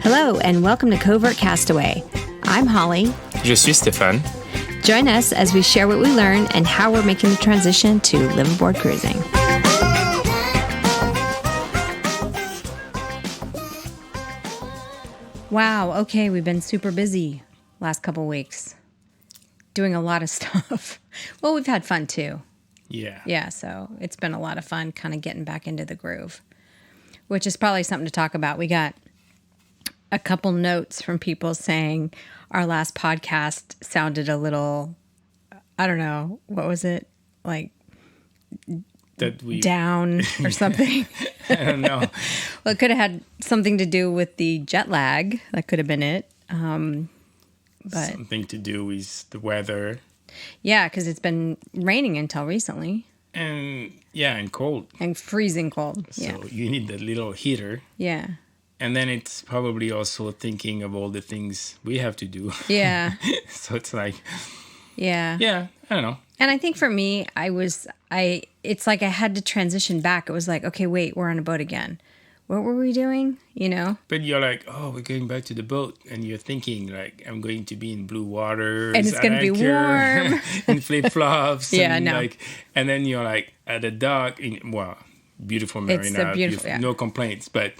Hello, and welcome to Covert Castaway. I'm Holly. Je suis Stéphane. Join us as we share what we learn and how we're making the transition to liveaboard cruising. Wow, okay, we've been super busy last couple weeks. Doing a lot of stuff. Well, we've had fun too. Yeah, so it's been a lot of fun kind of getting back into the groove, which is probably something to talk about. We got a couple notes from people saying our last podcast sounded a little, I don't know, what was it? Like down or something? I don't know. Well, it could have had something to do with the jet lag. That could have been it. But something to do with the weather. Yeah, because it's been raining until recently. And cold. And freezing cold. So you need that little heater. Yeah. And then it's probably also thinking of all the things we have to do. Yeah. So it's like... Yeah. Yeah, I don't know. And I think for me, it's like I had to transition back. It was like, okay, wait, we're on a boat again. What were we doing? You know? But you're like, oh, we're going back to the boat. And you're thinking, like, I'm going to be in blue water. And it's going to be warm. And flip-flops. Yeah, and no. And then you're like at the dock. Beautiful marina. It's a beautiful, yeah. No complaints. But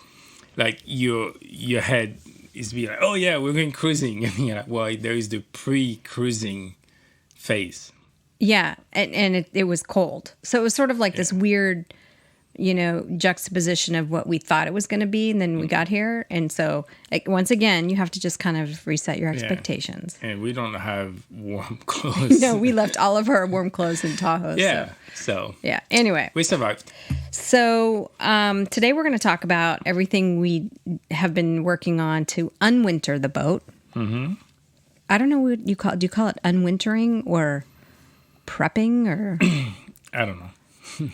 like your head is be like, oh, yeah, we're going cruising. And you're like, well, there is the pre-cruising phase. Yeah, and it was cold. So it was sort of like this weird, juxtaposition of what we thought it was going to be, and then we got here. And so, once again, you have to just kind of reset your expectations. And we don't have warm clothes. No, we left all of our warm clothes in Tahoe. Yeah, so. Yeah, anyway. We survived. So today we're going to talk about everything we have been working on to unwinter the boat. Mm-hmm. I don't know what you call it. Do you call it unwintering or prepping or? I don't know.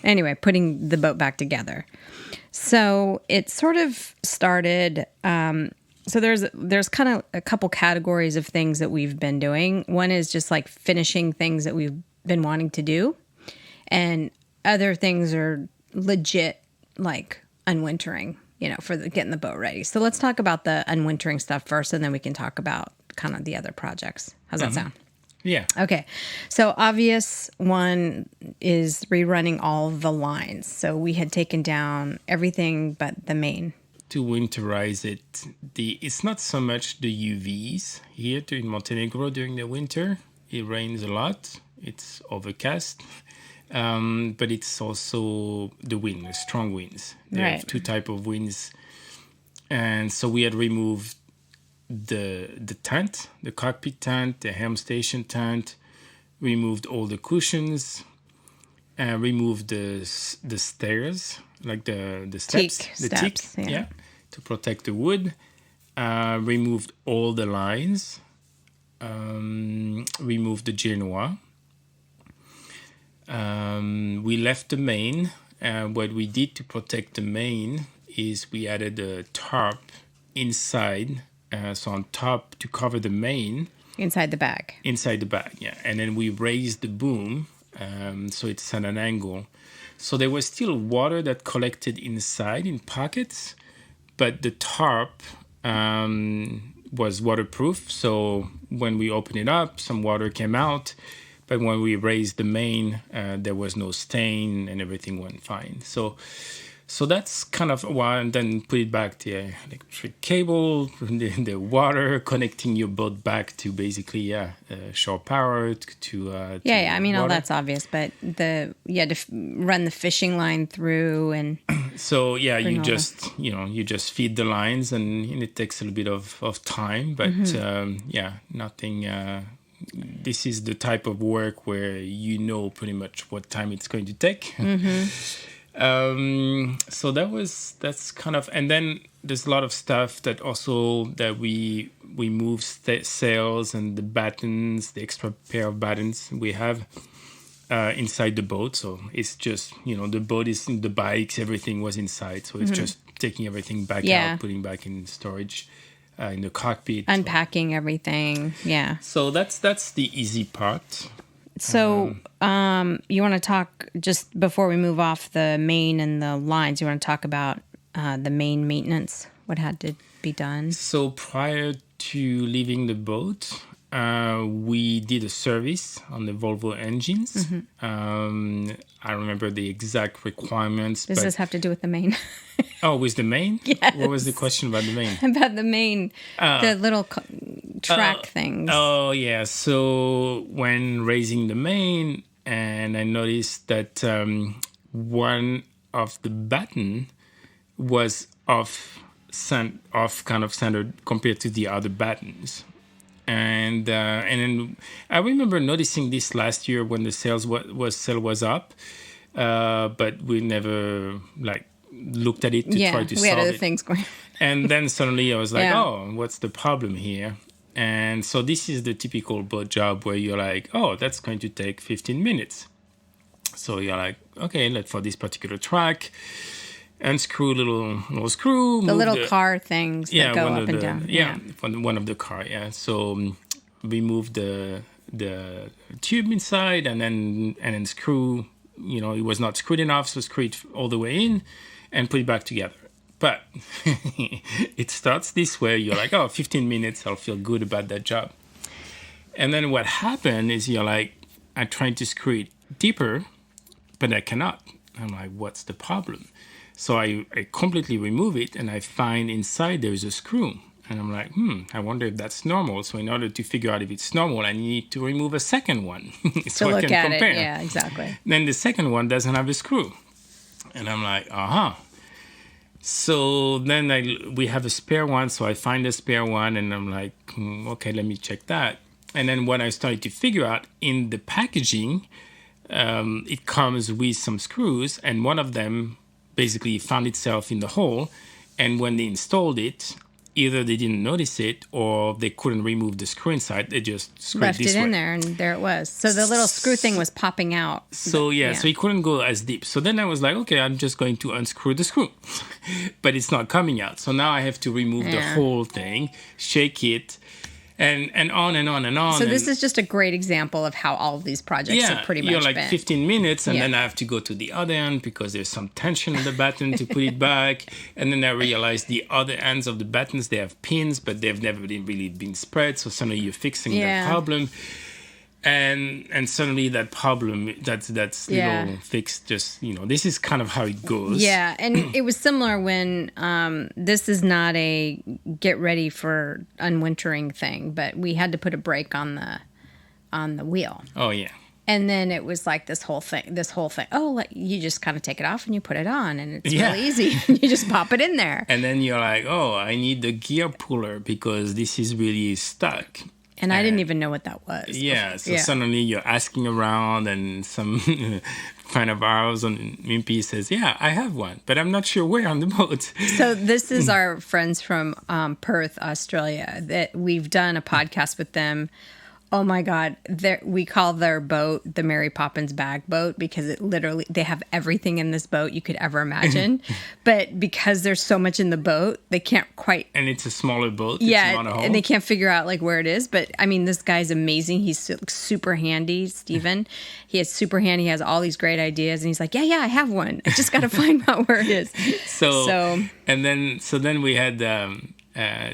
Anyway, putting the boat back together. So it sort of started. So there's kind of a couple categories of things that we've been doing. One is just like finishing things that we've been wanting to do, and other things are legit like unwintering. For getting the boat ready. So let's talk about the unwintering stuff first, and then we can talk about kind of the other projects. How's that sound? Yeah. Okay. So obvious one is rerunning all the lines. So we had taken down everything but the main. To winterize it, it's not so much the UVs here in Montenegro during the winter. It rains a lot. It's overcast. But it's also the wind, the strong winds. They have two types of winds. And so we had removed the tent, the cockpit tent, the helm station tent, removed all the cushions, removed the stairs, like the steps, steps, to protect the wood, removed all the lines, removed the genoa. We left the main. What we did to protect the main is we added a tarp inside. So on top to cover the main. Inside the bag. Inside the bag, yeah. And then we raised the boom, so it's at an angle. So there was still water that collected inside in pockets, but the tarp was waterproof. So when we opened it up, some water came out. But when we raised the main, there was no stain and everything went fine. So that's kind of why, and then put it back to the electric cable, the water, connecting your boat back to basically, shore power to I mean, water. all that's obvious, but to run the fishing line through and. So you just feed the lines and it takes a little bit of time, but nothing. This is the type of work where pretty much what time it's going to take. Mm-hmm. So that's kind of, and then there's a lot of stuff that we move sails and the battens, the extra pair of battens we have inside the boat. So it's just, the boat is in the bikes, everything was inside. So it's just taking everything back out, putting back in storage in the cockpit. Unpacking everything. Yeah. So that's the easy part. So you want to talk, just before we move off the main and the lines, you want to talk about the main maintenance, what had to be done? So prior to leaving the boat, we did a service on the Volvo engines. I remember the exact requirements. Does this have to do with the main? Oh, with the main? Yes. What was the question about the main? About the main, the little track things. Oh, yeah. So when raising the main, and I noticed that one of the batten was off kind of standard compared to the other battens. And then I remember noticing this last year when the sale was up, but we never looked at it to try to solve it. We had other things going. And then suddenly I was like, oh, what's the problem here? And so this is the typical boat job where you're like, oh, that's going to take 15 minutes. So you're like, okay, for this particular track, unscrew little screw. The little car things that go up and down. Yeah, one of the car, yeah. So we moved the tube inside and then screw, it was not screwed enough, so screw it all the way in and put it back together. But it starts this way. You're like, 15 minutes, I'll feel good about that job. And then what happened is you're like, I'm trying to screw it deeper, but I cannot. I'm like, what's the problem? So I completely remove it, and I find inside there is a screw. And I'm like, I wonder if that's normal. So in order to figure out if it's normal, I need to remove a second one so I can compare. Yeah, exactly. Then the second one doesn't have a screw. And I'm like, So then we have a spare one, so I find a spare one, and I'm like, okay, let me check that. And then when I started to figure out in the packaging, it comes with some screws, and one of them basically found itself in the hole. And when they installed it, either they didn't notice it or they couldn't remove the screw inside. They just screwed left it in there, and there it was. So the little screw thing was popping out. So so it couldn't go as deep. So then I was like, okay, I'm just going to unscrew the screw, but it's not coming out. So now I have to remove the whole thing, shake it, and on and on and on. So this is just a great example of how all of these projects have pretty much you're been. 15 minutes, and then I have to go to the other end because there's some tension on the batten to put it back. And then I realized the other ends of the battens, they have pins, but they've never really been spread. So suddenly you're fixing that problem. And suddenly that problem, that's little fix, just, this is kind of how it goes. Yeah, and it was similar when this is not a get ready for unwintering thing, but we had to put a brake on the wheel. Oh, yeah. And then it was like this whole thing. Oh, you just kind of take it off and you put it on, and it's really easy. You just pop it in there. And then you're like, oh, I need the gear puller because this is really stuck. And I didn't even know what that was. Yeah, so suddenly you're asking around, and some friend of ours on Wimpy says, yeah, I have one, but I'm not sure where on the boat. So this is our friends from Perth, Australia, that we've done a podcast with them. Oh my God, we call their boat the Mary Poppins bag boat because it literally, they have everything in this boat you could ever imagine. But because there's so much in the boat, they can't quite. And it's a smaller boat. Yeah, and they can't figure out where it is. But I mean, this guy's amazing. He's super handy, Steven. He is super handy. He has all these great ideas. And he's like, yeah, I have one. I just got to find out where it is. So then we had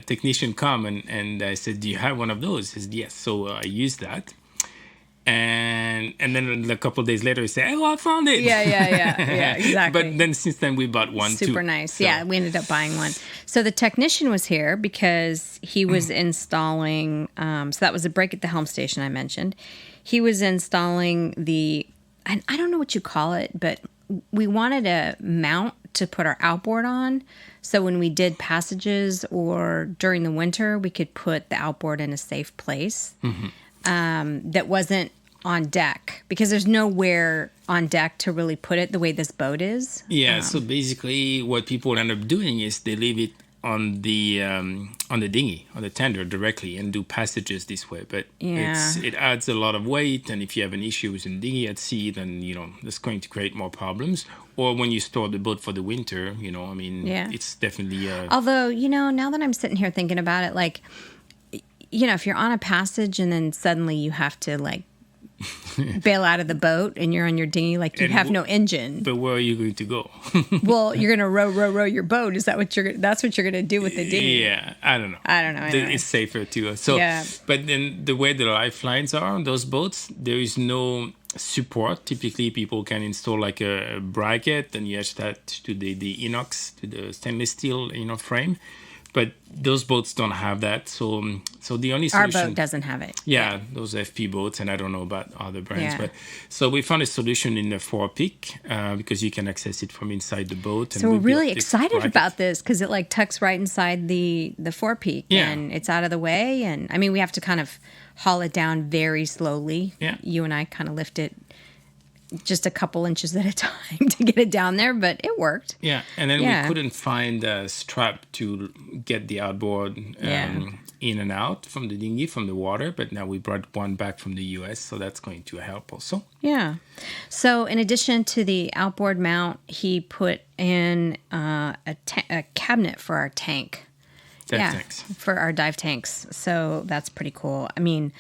technician come and I said, do you have one of those? He said, yes. So I used that. And then a couple of days later, he said, oh, I found it. Yeah, exactly. But then since then, we bought one too. Super nice. So. Yeah, we ended up buying one. So the technician was here because he was installing, so that was a break at the helm station I mentioned. He was installing I don't know what you call it, but we wanted a mount to put our outboard on. So when we did passages or during the winter, we could put the outboard in a safe place that wasn't on deck, because there's nowhere on deck to really put it the way this boat is. Yeah, so basically what people end up doing is they leave it on the dinghy, on the tender directly, and do passages this way. But it adds a lot of weight, and if you have an issue with a dinghy at sea, then that's going to create more problems. Or when you store the boat for the winter, it's definitely. Although now that I'm sitting here thinking about it, if you're on a passage and then suddenly you have to bail out of the boat and you're on your dinghy, like you have no engine. But where are you going to go? Well, you're gonna row your boat. Is that what that's what you're gonna do with the dinghy? Yeah, I don't know. Anyway. It's safer too. So, yeah. But then the way the lifelines are on those boats, there is no support. Typically, people can install like a bracket and you attach that to the inox, to the stainless steel, frame. But those boats don't have that, so the only solution... Our boat doesn't have it. Yeah, those FP boats, and I don't know about other brands. Yeah. But so we found a solution in the forepeak because you can access it from inside the boat. So we're really excited about this because it like tucks right inside the forepeak, and it's out of the way. And I mean, we have to kind of haul it down very slowly. Yeah. You and I kind of lift it just a couple inches at a time to get it down there, but it worked. Yeah, and then we couldn't find a strap to get the outboard in and out from the dinghy, from the water, but now we brought one back from the US, so that's going to help also. Yeah. So in addition to the outboard mount, he put in a cabinet for our tank. Tanks. For our dive tanks. So that's pretty cool. I mean...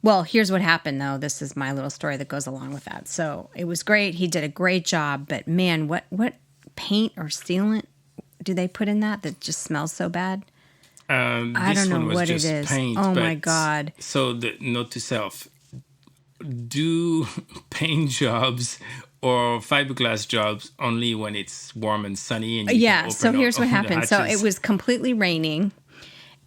Well, here's what happened, though. This is my little story that goes along with that. So it was great. He did a great job. But, man, what paint or sealant do they put in that just smells so bad? I don't know what it is. Paint, oh, my God. So the note to self, do paint jobs or fiberglass jobs only when it's warm and sunny. And so here's what happened. So it was completely raining.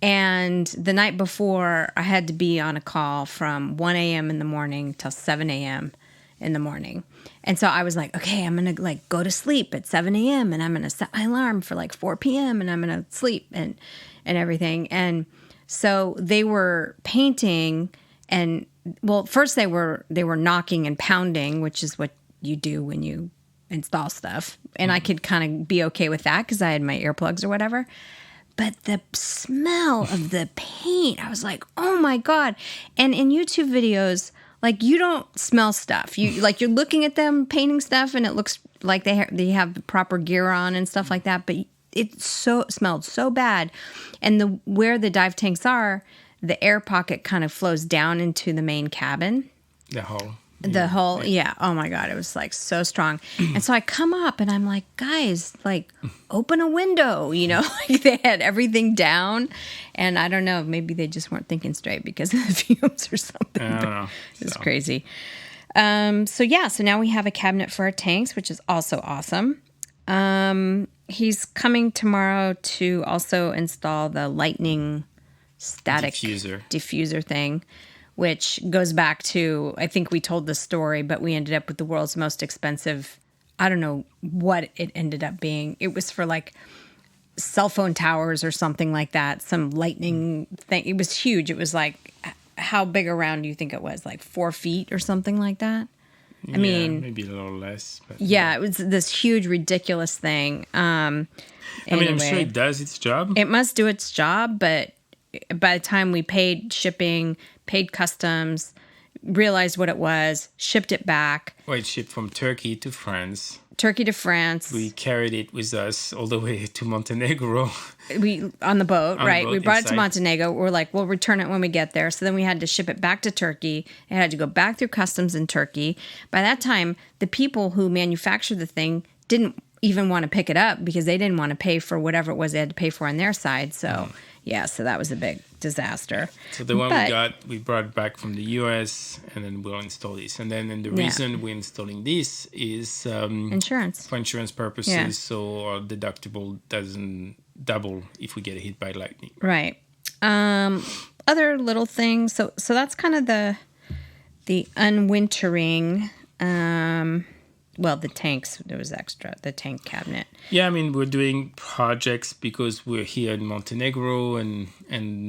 And the night before, I had to be on a call from 1 a.m. in the morning till 7 a.m. in the morning. And so I was like, okay, I'm going to like go to sleep at 7 a.m. and I'm going to set my alarm for like 4 p.m. and I'm going to sleep and everything. And so they were painting and, well, first they were knocking and pounding, which is what you do when you install stuff. And I could kind of be okay with that because I had my earplugs or whatever. But the smell of the paint, I was like, oh my God. And in YouTube videos, like you don't smell stuff. You're looking at them painting stuff and it looks like they have the proper gear on and stuff like that. But it smelled so bad. And where the dive tanks are, the air pocket kind of flows down into the main cabin. The hull. The whole, oh my God, it was like so strong. And so I come up and I'm like, guys, like open a window, like they had everything down. And I don't know, maybe they just weren't thinking straight because of the fumes or something. I don't know. It's crazy. So now we have a cabinet for our tanks, which is also awesome. He's coming tomorrow to also install the lightning static diffuser thing, which goes back to, I think we told the story, but we ended up with the world's most expensive, I don't know what it ended up being. It was for like cell phone towers or something like that, some lightning thing. It was huge. It was like, how big around do you think it was? Like 4 feet or something like that? I mean, maybe a little less. But it was this huge, ridiculous thing. Anyway, I'm sure it does its job. It must do its job, but by the time we paid shipping, paid customs, realized what it was, shipped it back. Well, it shipped from Turkey to France. We carried it with us all the way to Montenegro. On the boat, right? We brought it to Montenegro. We're like, we'll return it when we get there. So then we had to ship it back to Turkey. It had to go back through customs in Turkey. By that time, the people who manufactured the thing didn't even want to pick it up because they didn't want to pay for whatever it was they had to pay for on their side. So... so that was a big disaster. So the one we brought back from the US, and then we'll install this. And then the reason we're installing this is... insurance. For insurance purposes, so our deductible doesn't double if we get hit by lightning. Right. Other little things. So that's kind of the unwintering... the tanks, there was extra, the tank cabinet. Yeah, I mean, we're doing projects because we're here in Montenegro and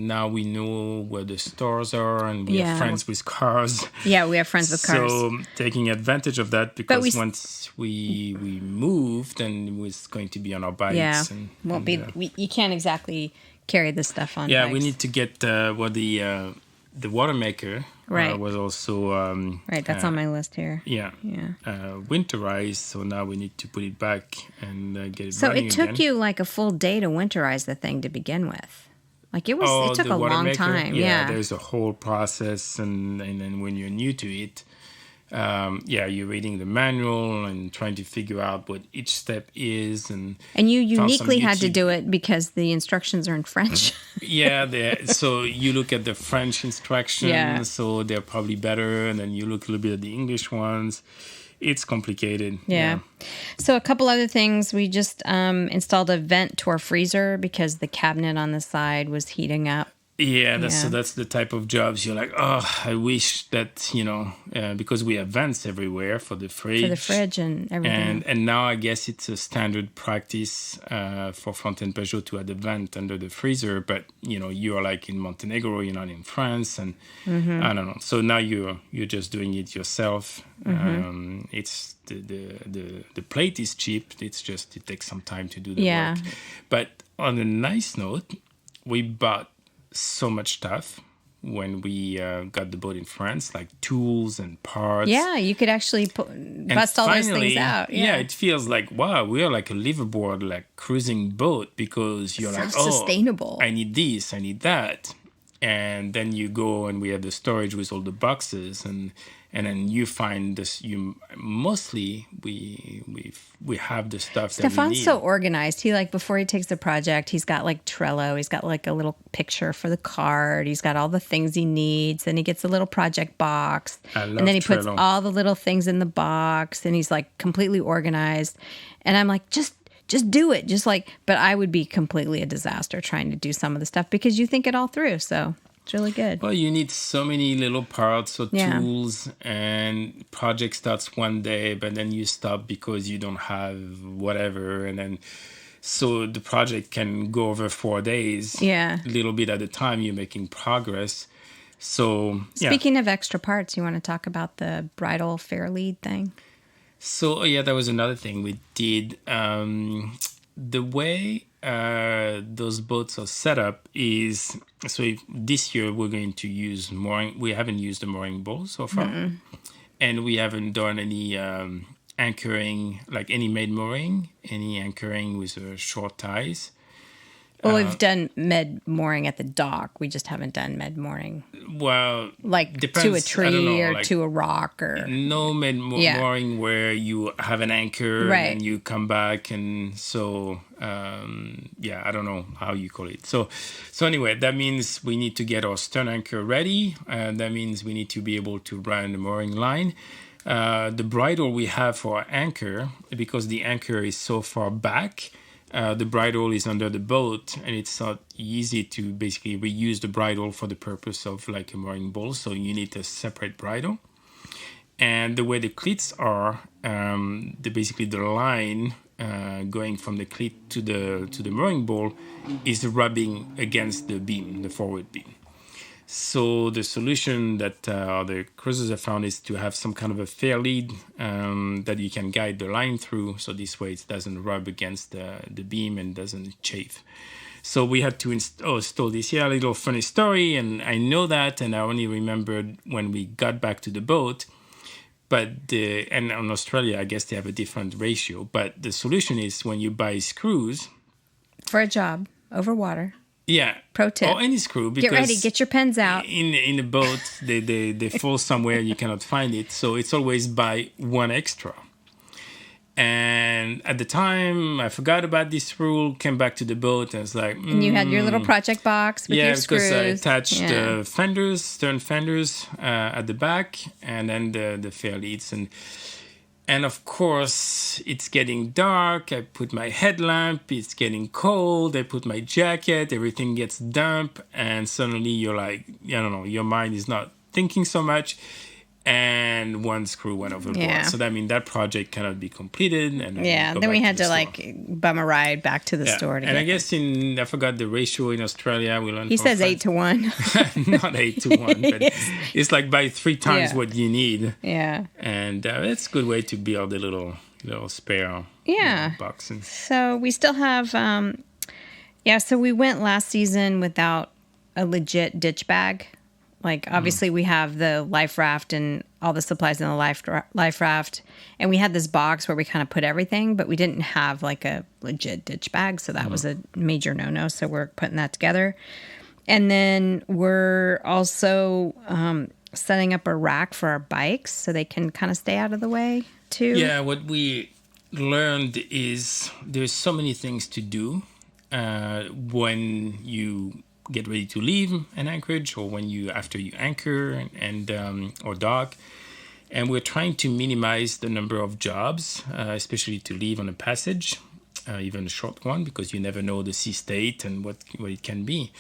now we know where the stores are and we have friends with cars. Yeah, we have friends with cars. So taking advantage of that because once we moved and it was going to be on our bikes. Yeah, you can't exactly carry this stuff on bikes. We need to get the water maker. Was also... right, that's on my list here. Yeah. Winterized, so now we need to put it back and get it so running again. So it took you like a full day to winterize the thing to begin with. Like it took a long time. Yeah, there's a whole process and then when you're new to it, you're reading the manual and trying to figure out what each step is. And you uniquely had to do it because the instructions are in French. So you look at the French instructions, so they're probably better. And then you look a little bit at the English ones. It's complicated. Yeah. So a couple other things. We just installed a vent to our freezer because the cabinet on the side was heating up. So that's the type of jobs you're like, I wish that, because we have vents everywhere for the fridge. For the fridge and everything. And now I guess it's a standard practice for Fontaine Peugeot to have a vent under the freezer. But, you're like in Montenegro, you're not in France. And I don't know. So now you're just doing it yourself. It's the plate is cheap. It's just, it takes some time to do the work. But on a nice note, we bought so much stuff when we got the boat in France, like tools and parts. Yeah, you could actually bust all those things out. Yeah, it feels like, wow, we're like a liveaboard, like cruising boat, because you're like, sustainable. I need this, I need that. And then you go and we have the storage with all the boxes, and then you find this. We have the stuff that we need. Stefan's so organized. He before he takes the project, he's got like Trello. He's got like a little picture for the card. He's got all the things he needs. Then he gets a little project box, and then he puts all the little things in the box, and he's like completely organized. And I'm like, just do it. But I would be completely a disaster trying to do some of the stuff because you think it all through. So it's really good. Well, you need so many little parts or tools, and project starts one day, but then you stop because you don't have whatever. And then, so the project can go over 4 days. Yeah. A little bit at a time, you're making progress. So, Speaking of extra parts, you want to talk about the bridal fair lead thing? So, that was another thing we did. The way those boats are set up is, this year we're going to use mooring. We haven't used the mooring ball so far. And we haven't done any anchoring, like any maid mooring, any anchoring with short ties. Well, we've done med mooring at the dock. We just haven't done med mooring. Well, depends, to a tree or to a rock or no med mooring where you have an anchor and you come back, and so I don't know how you call it. So anyway, that means we need to get our stern anchor ready. That means we need to be able to run the mooring line. The bridle we have for our anchor, because the anchor is so far back. The bridle is under the boat, and it's not easy to basically reuse the bridle for the purpose of like a mooring ball. So you need a separate bridle. And the way the cleats are, basically the line going from the cleat to the mooring ball is rubbing against the beam, the forward beam. So the solution that the cruisers have found is to have some kind of a fair lead that you can guide the line through. So this way it doesn't rub against the beam and doesn't chafe. So we had to install this. A little funny story, and I know that, and I only remembered when we got back to the boat. But and in Australia, I guess they have a different ratio. But the solution is when you buy screws for a job over water. Yeah. Pro tip. Or any screw. Because get ready. Get your pens out. In the boat, they fall somewhere and you cannot find it. So it's always buy one extra. And at the time, I forgot about this rule, came back to the boat, and was like... And you had your little project box with your screws. Yeah, because I attached stern fenders at the back, and then the fair leads. And of course, it's getting dark. I put my headlamp. It's getting cold. I put my jacket. Everything gets damp. And suddenly you're like, I don't know, your mind is not thinking so much. And one screw went overboard. Yeah. So that means that project cannot be completed. And then we had to bum a ride back to the store. And I guess I forgot the ratio in Australia. We learned. He says 8-1. Not 8-1, but it's like by 3 times what you need. Yeah. And it's a good way to build a little spare box. So we still have, so we went last season without a legit ditch bag. Like, obviously, we have the life raft and all the supplies in the life raft. And we had this box where we kind of put everything, but we didn't have, like, a legit ditch bag. So that was a major no-no. So we're putting that together. And then we're also setting up a rack for our bikes so they can kind of stay out of the way too. Yeah, what we learned is there's so many things to do when you get ready to leave an anchorage, or when you after you anchor and or dock. And we're trying to minimize the number of jobs, especially to leave on a passage, even a short one, because you never know the sea state and what it can be.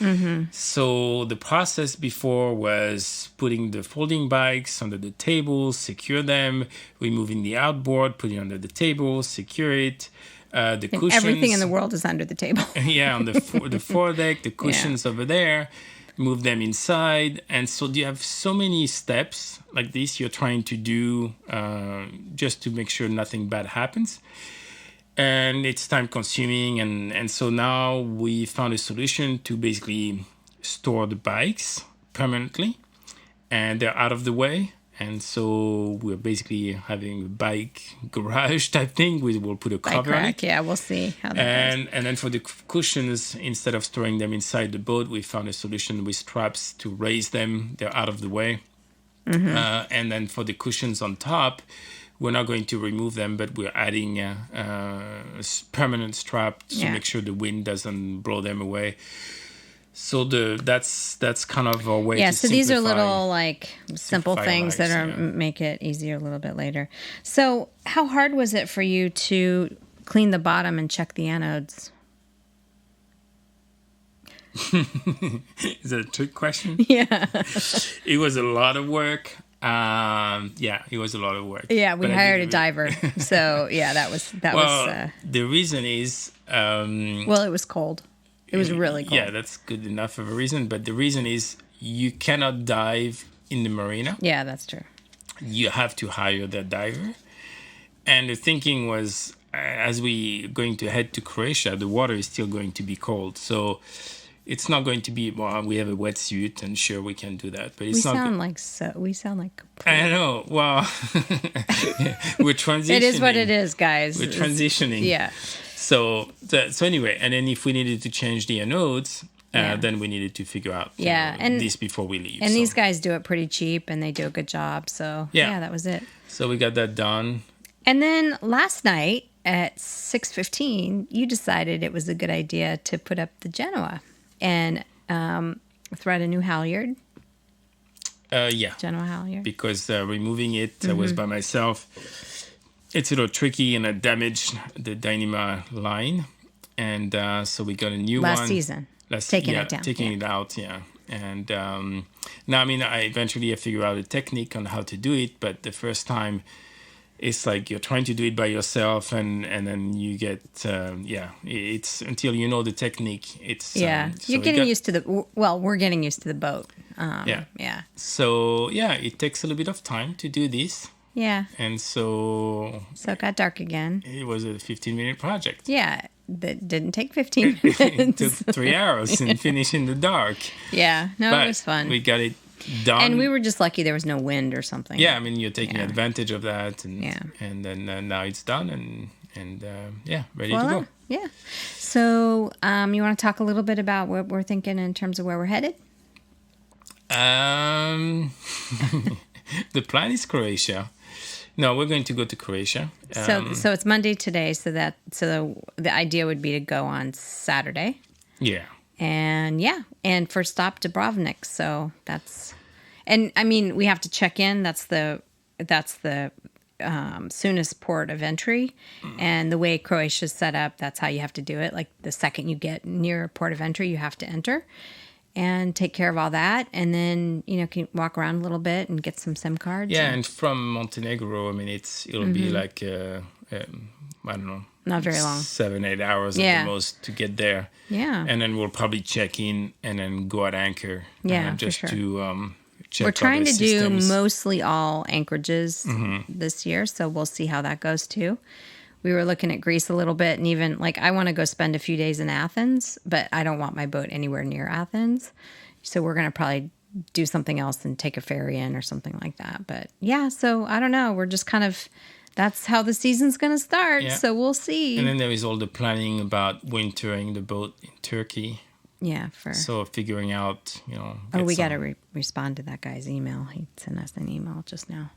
So the process before was putting the folding bikes under the table, secure them, removing the outboard, putting it under the table, secure it. The cushions. Everything in the world is under the table. Yeah, on the foredeck, the cushions over there. Move them inside. And so you have so many steps like this you're trying to do just to make sure nothing bad happens. And it's time consuming. And so now we found a solution to basically store the bikes permanently, and they're out of the way. And so we're basically having a bike garage type thing. We will put a cover on it. Yeah, we'll see how that goes. And then for the cushions, instead of storing them inside the boat, we found a solution with straps to raise them. They're out of the way. And then for the cushions on top, we're not going to remove them, but we're adding a permanent strap to make sure the wind doesn't blow them away. So that's kind of a way to so these are little like simple things that are make it easier a little bit later. So how hard was it for you to clean the bottom and check the anodes? Is that a trick question? Yeah. It was a lot of work. It was a lot of work. Yeah, we hired a diver. So that was the reason is it was cold. It was really cold. Yeah, that's good enough of a reason. But the reason is you cannot dive in the marina. Yeah, that's true. You have to hire that diver. And the thinking was, as we going to head to Croatia, the water is still going to be cold. So it's not going to be, we have a wetsuit and sure we can do that. But it's we not. sound like. I know. Well, we're transitioning. It is what it is, guys. We're transitioning. Yeah. So anyway, and then if we needed to change the anodes, then we needed to figure out this before we leave. And these guys do it pretty cheap, and they do a good job. So that was it. So we got that done. And then last night at 6:15, you decided it was a good idea to put up the Genoa and thread a new halyard. Genoa halyard. Because removing it was by myself. It's a little tricky, and I damaged the Dyneema line. And so we got a new one. Last season. Taking it down. Taking it out, yeah. And now, I eventually figured out a technique on how to do it. But the first time, it's like you're trying to do it by yourself. And then you get, it's until you know the technique. You're getting used to we're getting used to the boat. So, it takes a little bit of time to do this. Yeah. And so it got dark again. It was a 15-minute project. Yeah, that didn't take 15 minutes. It took 3 hours and finished in the dark. Yeah, it was fun. We got it done. And we were just lucky there was no wind or something. Yeah, you're taking advantage of that. And then now it's done and ready to go. Yeah. So you want to talk a little bit about what we're thinking in terms of where we're headed? The plan is Croatia. No, we're going to go to Croatia. So it's Monday today. So the idea would be to go on Saturday. Yeah. And first stop Dubrovnik. So we have to check in. That's the soonest port of entry, and the way Croatia's set up, that's how you have to do it. Like the second you get near a port of entry, you have to enter and take care of all that, and then can walk around a little bit and get some SIM cards. Yeah, and from Montenegro, it'll be like I don't know, not very long, 7-8 hours at the most to get there. Yeah, and then we'll probably check in and then go at anchor. Just for sure. To check. We're trying to systems. do mostly all anchorages this year, so we'll see how that goes too. We were looking at Greece a little bit, and even I want to go spend a few days in Athens, but I don't want my boat anywhere near Athens. So we're going to probably do something else and take a ferry in or something like that. But so I don't know. We're just kind of, that's how the season's going to start. Yeah. So we'll see. And then there is all the planning about wintering the boat in Turkey. Yeah. So figuring out, we got to respond to that guy's email. He sent us an email just now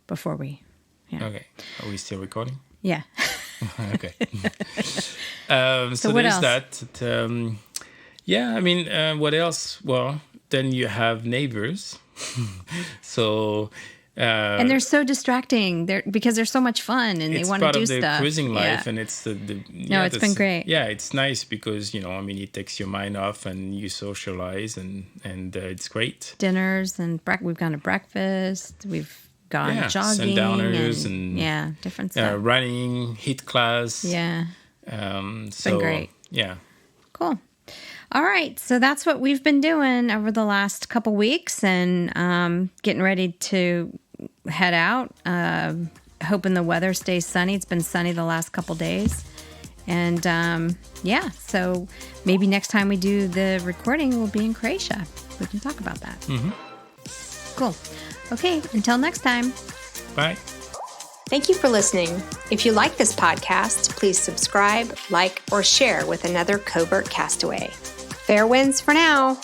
before we. Yeah. Okay. Are we still recording? Yeah. Okay. So what there's else? that. Yeah, I mean, what else? Well, then you have neighbors. So. And they're so distracting. Because they're so much fun, and they want to do stuff. It's part of the cruising life, yeah. and it's it's been great. Yeah, it's nice because it takes your mind off, and you socialize, and it's great. Dinners and we've gone to breakfast. We've gone jogging, sundowners, and different stuff. Running, HIIT class. Yeah, it's been great. Yeah, cool. All right, so that's what we've been doing over the last couple weeks, and getting ready to head out. Hoping the weather stays sunny. It's been sunny the last couple days, and so maybe next time we do the recording, we'll be in Croatia. We can talk about that. Mm-hmm. Cool. Okay, until next time. Bye. Thank you for listening. If you like this podcast, please subscribe, like, or share with another covert castaway. Fair winds for now.